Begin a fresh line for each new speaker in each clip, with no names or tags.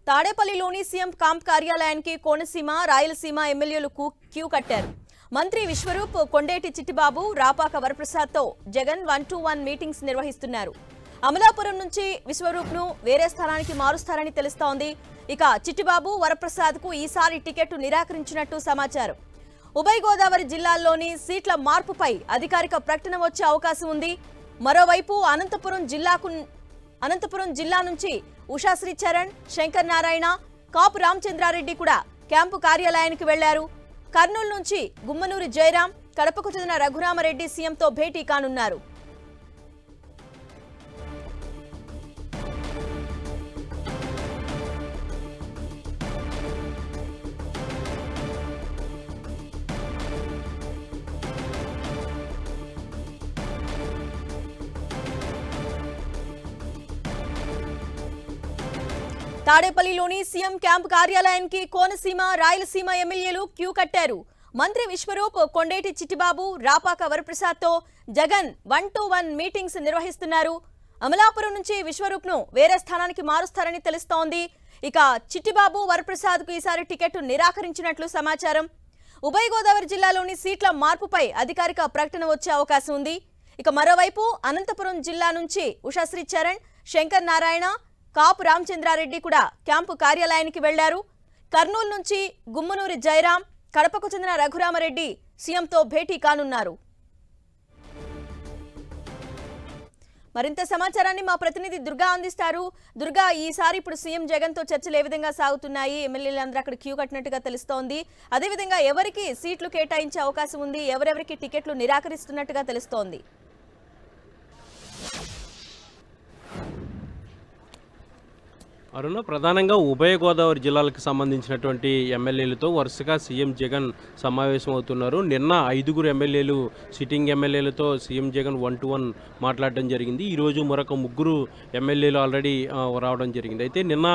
తాడేపల్లిలోని CM camp కార్యాలయానికి కోనసీమ, రాయలసీమ ఎమ్మెల్యేలు క్యూ కట్టారు. మంత్రి విశ్వరూప్, కొండేటి చిట్టిబాబు, రాపాక వరప్రసాద్తో జగన్ 1-to-1 మీటింగ్స్ నిర్వహిస్తున్నారు. అమలాపురం నుంచి విశ్వరూప్ను వేరే స్థానానికి మారుస్తారని తెలుస్తోంది. ఇక చిట్టిబాబు, వరప్రసాద్కు ఈసారి టికెట్ నిరాకరించినట్టు సమాచారం. ఉభయ గోదావరి జిల్లాల్లోని సీట్ల మార్పుపై అధికారిక ప్రకటన వచ్చే అవకాశం ఉంది. మరోవైపు అనంతపురం జిల్లా నుంచి ఉషాశ్రీ చరణ్, శంకర్ నారాయణ, కాపు రామచంద్రారెడ్డి కూడా క్యాంపు కార్యాలయానికి వెళ్లారు. కర్నూలు నుంచి గుమ్మనూరి జయరాం, కడపకు చెందిన రఘురామరెడ్డి సీఎంతో భేటీ కానున్నారు. తాడేపల్లిలోని సీఎం క్యాంప్ కార్యాలయానికి కోనసీమ, రాయలసీమ ఎమ్మెల్యేలు క్యూ కట్టారు. మంత్రి విశ్వరూప్, కొండేటి చిట్టిబాబు, రాపాక వరప్రసాద్తో జగన్ 1-to-1 మీటింగ్స్ నిర్వహిస్తున్నారు. అమలాపురం నుంచి విశ్వరూప్ను వేరే స్థానానికి మారుస్తారని తెలుస్తోంది. ఇక చిట్టిబాబు, వరప్రసాద్కు ఈసారి టికెట్ నిరాకరించినట్లు సమాచారం. ఉభయ గోదావరి జిల్లాలోని సీట్ల మార్పుపై అధికారిక ప్రకటన వచ్చే అవకాశం ఉంది. ఇక మరోవైపు అనంతపురం జిల్లా నుంచి ఉషాశ్రీ చరణ్, శంకర్ నారాయణ, కాపు రామచంద్రారెడ్డి కూడా క్యాంపు కార్యాలయానికి వెళ్లారు. కర్నూలు నుంచి గుమ్మనూరి జయరాం, కడపకు చెందిన రఘురామరెడ్డి సీఎంతో భేటీ కానున్నారు. మరింత సమాచారాన్ని మా ప్రతినిధి దుర్గా అందిస్తారు. దుర్గా, ఈసారి ఇప్పుడు సీఎం జగన్ తో చర్చలు ఏ విధంగా సాగుతున్నాయి? ఎమ్మెల్యేలందరూ అక్కడ క్యూ కట్టినట్టుగా తెలుస్తోంది. అదేవిధంగా ఎవరికి సీట్లు కేటాయించే అవకాశం ఉంది? ఎవరెవరికి టికెట్లు నిరాకరిస్తున్నట్టుగా తెలుస్తోంది?
అరుణ, ప్రధానంగా ఉభయ గోదావరి జిల్లాలకు సంబంధించినటువంటి ఎమ్మెల్యేలతో వరుసగా సీఎం జగన్ సమావేశం అవుతున్నారు. నిన్న 5 ఎమ్మెల్యేలు, సిట్టింగ్ ఎమ్మెల్యేలతో సీఎం జగన్ 1-to-1 మాట్లాడడం జరిగింది. ఈరోజు మరొక 3 ఎమ్మెల్యేలు ఆల్రెడీ రావడం జరిగింది. అయితే నిన్న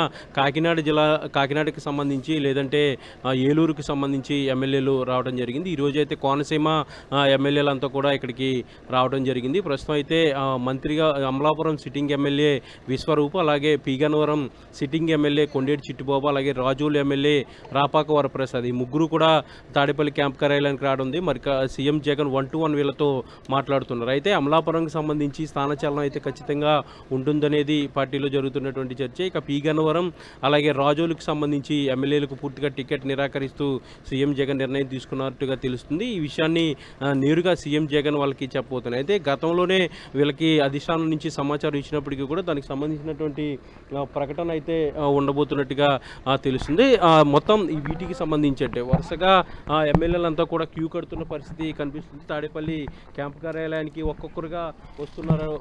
కాకినాడకి సంబంధించి, లేదంటే ఏలూరుకి సంబంధించి ఎమ్మెల్యేలు రావడం జరిగింది. ఈరోజు అయితే కోనసీమ ఎమ్మెల్యేలంతా కూడా ఇక్కడికి రావడం జరిగింది. ప్రస్తుతం అయితే మంత్రిగా అమలాపురం సిట్టింగ్ ఎమ్మెల్యే విశ్వరూప్, అలాగే పీగన్నవరం సిట్టింగ్ ఎమ్మెల్యే కొండేటి చిట్టిబాబు, అలాగే రాజోలు ఎమ్మెల్యే రాపాక వరప్రసాద్, ఈ 3 కూడా తాడేపల్లి క్యాంప్ కార్యాలయానికి రావడం ఉంది. మరి సీఎం జగన్ 1-to-1 వీళ్ళతో మాట్లాడుతున్నారు. అయితే అమలాపురంకి సంబంధించి స్థానచలనం అయితే ఖచ్చితంగా ఉంటుందనేది పార్టీలో జరుగుతున్నటువంటి చర్చ. ఇక పీగన్నవరం అలాగే రాజోలుకి సంబంధించి ఎమ్మెల్యేలకు పూర్తిగా టికెట్ నిరాకరిస్తూ సీఎం జగన్ నిర్ణయం తీసుకున్నట్టుగా తెలుస్తుంది. ఈ విషయాన్ని నేరుగా సీఎం జగన్ వాళ్ళకి చెప్పబోతున్నారు. అయితే గతంలోనే వీళ్ళకి అధిష్టానం నుంచి సమాచారం ఇచ్చినప్పటికీ కూడా దానికి సంబంధించినటువంటి ప్రకటన అయితే ఉండబోతున్నట్టుగా తెలుస్తుంది. మొత్తం వీటికి సంబంధించి అంటే వరుసగా ఎమ్మెల్యేలంతా కూడా క్యూ కడుతున్న పరిస్థితి కనిపిస్తుంది. తాడేపల్లి క్యాంప్ కార్యాలయానికి ఒక్కొక్కరుగా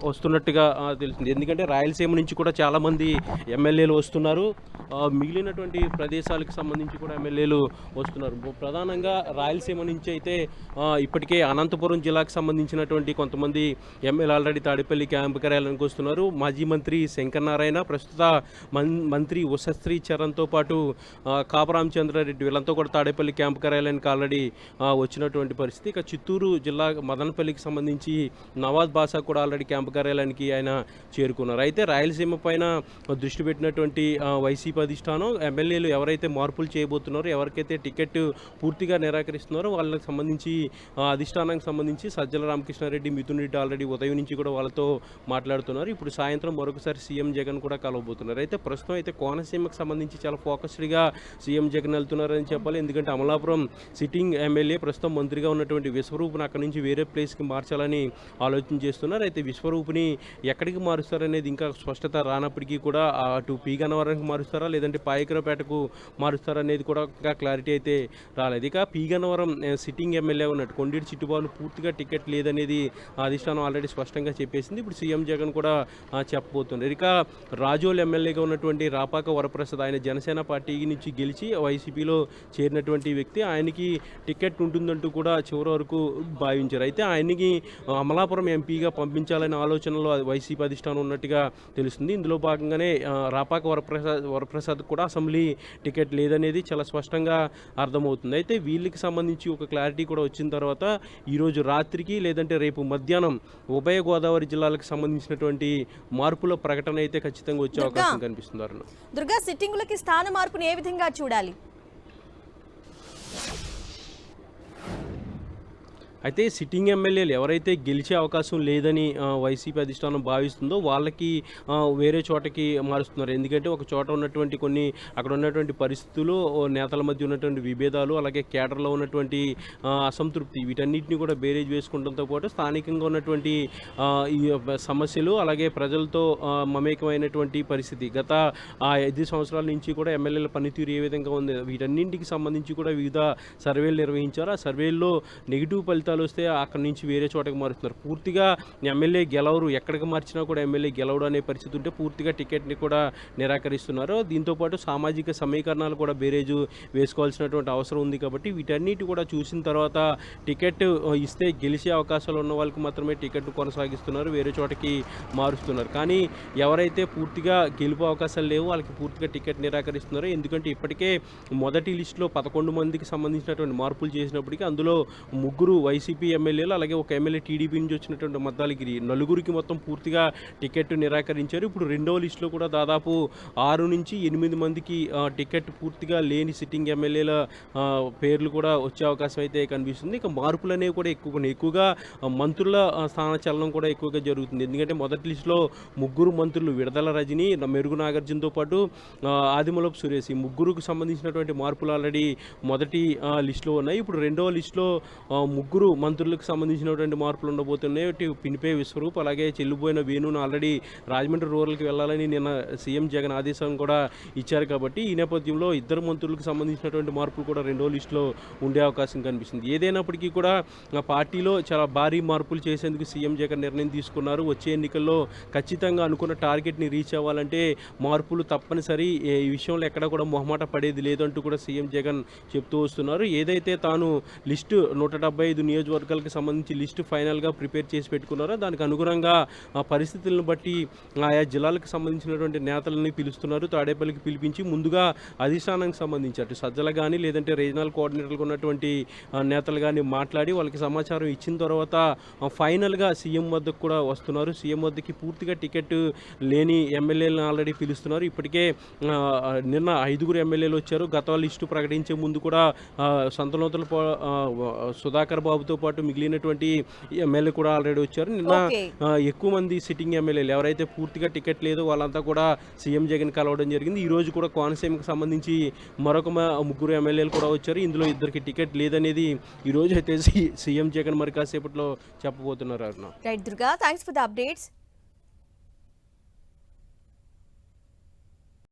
వస్తున్నట్టుగా తెలుస్తుంది. ఎందుకంటే రాయలసీమ నుంచి కూడా చాలామంది ఎమ్మెల్యేలు వస్తున్నారు. మిగిలినటువంటి ప్రదేశాలకు సంబంధించి కూడా ఎమ్మెల్యేలు వస్తున్నారు. ప్రధానంగా రాయలసీమ నుంచి అయితే ఇప్పటికే అనంతపురం జిల్లాకు సంబంధించినటువంటి కొంతమంది ఎమ్మెల్యేలు ఆల్రెడీ తాడేపల్లి క్యాంప్ కార్యాలయానికి వస్తున్నారు. మాజీ మంత్రి శంకర్ నారాయణ, ప్రస్తుత మంత్రి ఉషాశ్రీ చరణ్తో పాటు కాపు రామచంద్రారెడ్డి, వీళ్ళంతా కూడా తాడేపల్లి క్యాంప్ కార్యాలయానికి ఆల్రెడీ వచ్చినటువంటి పరిస్థితి. ఇక చిత్తూరు జిల్లా మదనపల్లికి సంబంధించి నవాజ్ బాషా కూడా ఆల్రెడీ క్యాంప్ కార్యాలయానికి ఆయన చేరుకున్నారు. అయితే రాయలసీమ పైన దృష్టి పెట్టినటువంటి వైసీపీ అధిష్టానం ఎమ్మెల్యేలు ఎవరైతే మార్పులు చేయబోతున్నారో, ఎవరికైతే టికెట్ పూర్తిగా నిరాకరిస్తున్నారో వాళ్ళకి సంబంధించి అధిష్టానానికి సంబంధించి సజ్జల రామకృష్ణారెడ్డి, మిథున్ రెడ్డి ఆల్రెడీ ఉదయం నుంచి కూడా వాళ్ళతో మాట్లాడుతున్నారు. ఇప్పుడు సాయంత్రం మరొకసారి సీఎం జగన్ కూడా కలవబోతున్నారు. అయితే ప్రస్తుతం అయితే కోనసీమకు సంబంధించి చాలా ఫోకస్డ్గా సీఎం జగన్ వెళ్తున్నారని చెప్పాలి. ఎందుకంటే అమలాపురం సిట్టింగ్ ఎమ్మెల్యే ప్రస్తుతం మంత్రిగా ఉన్నటువంటి విశ్వరూప్ని అక్కడి నుంచి వేరే ప్లేస్కి మార్చాలని ఆలోచన చేస్తున్నారు. అయితే విశ్వరూప్ని ఎక్కడికి మారుస్తారనేది ఇంకా స్పష్టత రానప్పటికీ కూడా అటు పీగన్నవరానికి మారుస్తారా, లేదంటే పాయకరావుపేటకు మారుస్తారా అనేది కూడా ఇంకా క్లారిటీ అయితే రాలేదు. ఇక పీగన్నవరం సిట్టింగ్ ఎమ్మెల్యే ఉన్నట్టు కొండేటి చిట్టిబాబు పూర్తిగా టికెట్ లేదనేది అధిష్టానం ఆల్రెడీ స్పష్టంగా చెప్పేసింది. ఇప్పుడు సీఎం జగన్ కూడా చెప్పబోతున్నారు. ఇక రాజోల్ ఎమ్మెల్యేగా ఉన్నటువంటి రాపాక వరప్రసాద్, ఆయన జనసేన పార్టీ నుంచి గెలిచి వైసీపీలో చేరినటువంటి వ్యక్తి. ఆయనకి టికెట్ ఉంటుందంటూ కూడా చివరి వరకు భావించారు. అయితే ఆయనకి అమలాపురం ఎంపీగా పంపించాలనే ఆలోచనలో వైసీపీ అధిష్టానం ఉన్నట్టుగా తెలుస్తుంది. ఇందులో భాగంగానే రాపాక వరప్రసాద్ వరప్రసాద్ కూడా అసెంబ్లీ టికెట్ లేదనేది చాలా స్పష్టంగా అర్థమవుతుంది. అయితే వీళ్ళకి సంబంధించి ఒక క్లారిటీ కూడా వచ్చిన తర్వాత ఈరోజు రాత్రికి లేదంటే రేపు మధ్యాహ్నం ఉభయ గోదావరి జిల్లాలకు సంబంధించినటువంటి మార్పుల ప్రకటన అయితే ఖచ్చితంగా వచ్చే అవకాశం కనిపిస్తుంది. అరుణ,
దుర్గా, సిట్టింగులకి స్థాన మార్పుని ఏ విధంగా చూడాలి?
అయితే సిట్టింగ్ ఎమ్మెల్యేలు ఎవరైతే గెలిచే అవకాశం లేదని వైసీపీ అధిష్టానం భావిస్తుందో వాళ్ళకి వేరే చోటకి మారుస్తున్నారు. ఎందుకంటే ఒక చోట ఉన్నటువంటి కొన్ని అక్కడ ఉన్నటువంటి పరిస్థితులు, నేతల మధ్య ఉన్నటువంటి విభేదాలు, అలాగే కేడర్లో ఉన్నటువంటి అసంతృప్తి, వీటన్నిటిని కూడా బేరేజ్ వేసుకుంటంతో పాటు స్థానికంగా ఉన్నటువంటి ఈ సమస్యలు, అలాగే ప్రజలతో మమేకమైనటువంటి పరిస్థితి గత 5 సంవత్సరాల నుంచి కూడా ఎమ్మెల్యేల పనితీరు ఏ విధంగా ఉంది, వీటన్నింటికి సంబంధించి కూడా వివిధ సర్వేలు నిర్వహించారు. ఆ సర్వేల్లో నెగిటివ్ ఫలితాలు వస్తే అక్కడి నుంచి వేరే చోటకి మారుతున్నారు. పూర్తిగా ఎమ్మెల్యే గెలవరు, ఎక్కడికి మార్చినా కూడా ఎమ్మెల్యే గెలవడు అనే పరిస్థితి ఉంటే పూర్తిగా టికెట్ని కూడా నిరాకరిస్తున్నారు. దీంతోపాటు సామాజిక సమీకరణాలు కూడా బేరేజు వేసుకోవాల్సినటువంటి అవసరం ఉంది. కాబట్టి వీటన్నిటి కూడా చూసిన తర్వాత టికెట్ ఇస్తే గెలిచే అవకాశాలు ఉన్న వాళ్ళకి మాత్రమే టికెట్ కొనసాగిస్తున్నారు, వేరే చోటకి మారుస్తున్నారు. కానీ ఎవరైతే పూర్తిగా గెలుపు అవకాశాలు లేవు వాళ్ళకి పూర్తిగా టికెట్ నిరాకరిస్తున్నారు. ఎందుకంటే ఇప్పటికే మొదటి లిస్టులో 11 మందికి సంబంధించినటువంటి మార్పులు చేసినప్పటికీ అందులో 3 వైసీపీ ఎమ్మెల్యేలు, అలాగే ఒక ఎమ్మెల్యే టీడీపీ నుంచి వచ్చినటువంటి మద్దాలగిరి, నలుగురికి మొత్తం పూర్తిగా టికెట్ నిరాకరించారు. ఇప్పుడు రెండో లిస్టులో కూడా దాదాపు 6 నుంచి 8 మందికి టికెట్ పూర్తిగా లేని సిట్టింగ్ ఎమ్మెల్యేల పేర్లు కూడా వచ్చే అవకాశం అయితే కనిపిస్తుంది. ఇక మార్పులు అనేవి కూడా ఎక్కువగా మంత్రుల స్థానచలనం కూడా ఎక్కువగా జరుగుతుంది. ఎందుకంటే మొదటి లిస్టులో 3 మంత్రులు విడదల రజని, మెరుగు నాగార్జునతో పాటు ఆదిమూలపు సురేష్, ఈ 3కు సంబంధించినటువంటి మార్పులు ఆల్రెడీ మొదటి లిస్టులో ఉన్నాయి. ఇప్పుడు రెండవ లిస్టులో 3 మంత్రులకు సంబంధించినటువంటి మార్పులు ఉండబోతున్నాయి. పినిపే విశ్వరూప్, అలాగే చెల్లిపోయిన వేణును ఆల్రెడీ రాజమండ్రి రూరల్కి వెళ్ళాలని నిన్న సీఎం జగన్ ఆదేశం కూడా ఇచ్చారు. కాబట్టి ఈ నేపథ్యంలో 2 మంత్రులకు సంబంధించినటువంటి మార్పులు కూడా రెండో లిస్టులో ఉండే అవకాశం కనిపిస్తుంది. ఏదైనప్పటికీ కూడా పార్టీలో చాలా భారీ మార్పులు చేసేందుకు సీఎం జగన్ నిర్ణయం తీసుకున్నారు. వచ్చే ఎన్నికల్లో ఖచ్చితంగా అనుకున్న టార్గెట్ని రీచ్ అవ్వాలంటే మార్పులు తప్పనిసరి, ఈ విషయంలో ఎక్కడ కూడా మొహమాట పడేది లేదంటూ కూడా సీఎం జగన్ చెప్తూ వస్తున్నారు. ఏదైతే తాను లిస్టు 175 నియోజకవర్గాలకు సంబంధించి లిస్టు ఫైనల్గా ప్రిపేర్ చేసి పెట్టుకున్నారో దానికి అనుగుణంగా పరిస్థితులను బట్టి ఆయా జిల్లాలకు సంబంధించినటువంటి నేతలని పిలుస్తున్నారు. తాడేపల్లికి పిలిపించి ముందుగా అధిష్టానానికి సంబంధించి అటు సజ్జల కానీ లేదంటే రీజనల్ కోఆర్డినేటర్లు ఉన్నటువంటి నేతలు కానీ మాట్లాడి వాళ్ళకి సమాచారం ఇచ్చిన తర్వాత ఫైనల్గా సీఎం వద్దకు కూడా వస్తున్నారు. సీఎం వద్దకి పూర్తిగా టికెట్ లేని ఎమ్మెల్యేలను ఆల్రెడీ పిలుస్తున్నారు. ఇప్పటికే నిన్న 5 ఎమ్మెల్యేలు వచ్చారు. గత లిస్టు ప్రకటించే ముందు కూడా సంతనోతల సుధాకర్ బాబుతో పాటు మిగిలినటువంటి ఎమ్మెల్యే కూడా ఆల్రెడీ వచ్చారు. నిన్న ఎక్కువ మంది సిట్టింగ్ ఎమ్మెల్యేలు ఎవరైతే పూర్తిగా టికెట్ లేదో వాళ్ళంతా కూడా సీఎం జగన్ కలవడం జరిగింది. ఈ రోజు కూడా కోనసీమకు సంబంధించి మరొక 3 ఎమ్మెల్యేలు కూడా వచ్చారు. ఇందులో 2కి టికెట్ లేదనేది ఈ రోజు అయితే సీఎం జగన్ మరి కాసేపట్లో చెప్పబోతున్నారు.
Right Durga, thanks for the updates.